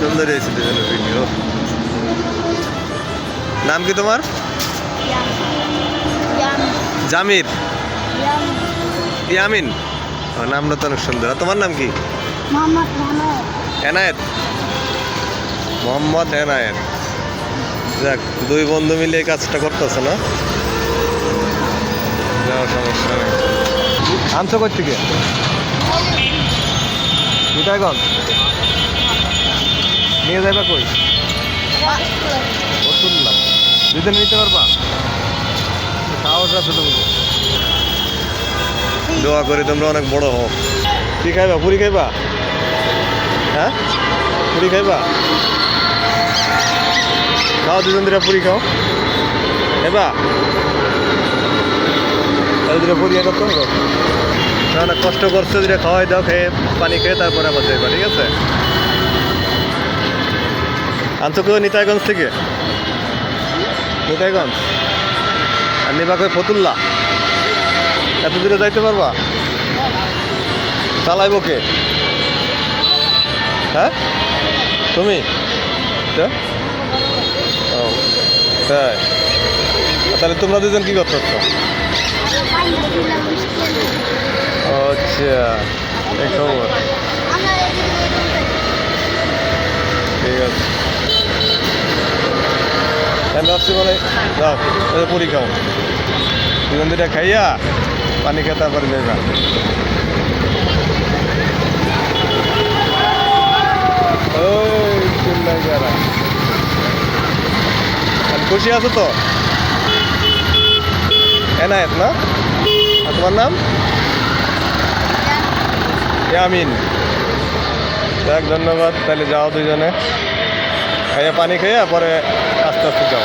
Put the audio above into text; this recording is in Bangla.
সুন্দর হয়েছে দুজনের ভিডিও। নাম কি তোমার? জামির, ইয়ামিন। নামটা তো অনেক সুন্দর। আর তোমার নাম কি? এনায়েত, মোহাম্মদ এনায়েত। যাক, দুই বন্ধু মিলে এই কাজটা করতেছে না, যাওয়ার সমস্যা নেই। আনছো কই থেকে? মিঠাইগঞ্জ। নিয়ে যাবে কই? বতুল্লা। দুদিন নিতে পারবা? সাহস আছে তুমি। দোয়া করি তোমরা অনেক বড় হও। কি খাইবা? পুরি খাইবা? হ্যাঁ, পুরি খাইবা? খাও, দুজন দুটা পুরি খাও। খাইবা? তাহলে দুটো পুরি এটা তো না, কষ্ট করছো, দুটা খাওয়াই দাও, খেয়ে পানি খেয়ে তারপরে আবার যাইবা, ঠিক আছে? আনছো কেউ নিতাইগঞ্জ থেকে? নিতাইগঞ্জ। আর নিবা কই? ফতুল্লা। এত দূরে যাইতে পারবা? চালাইব কে? হ্যাঁ, তুমি? ও তাই, তাহলে তোমরা দুজন কি করতেছ? আচ্ছা, এই খবর। ঠিক আছে, আমি ভাবছি মানে যাও পুরি খাও, দুজন দুটা খাইয়া পানি খেয়ে তারপরে যাইবা। ওই চিল্লাই যারা, খুশি আছো তো? এনায়েত না? আর তোমার নাম? ইয়ামিন। যাক, ধন্যবাদ। তাহলে যাও দুজনে, খাইয়া পানি খাইয়া পরে আস্তে আস্তে যাও।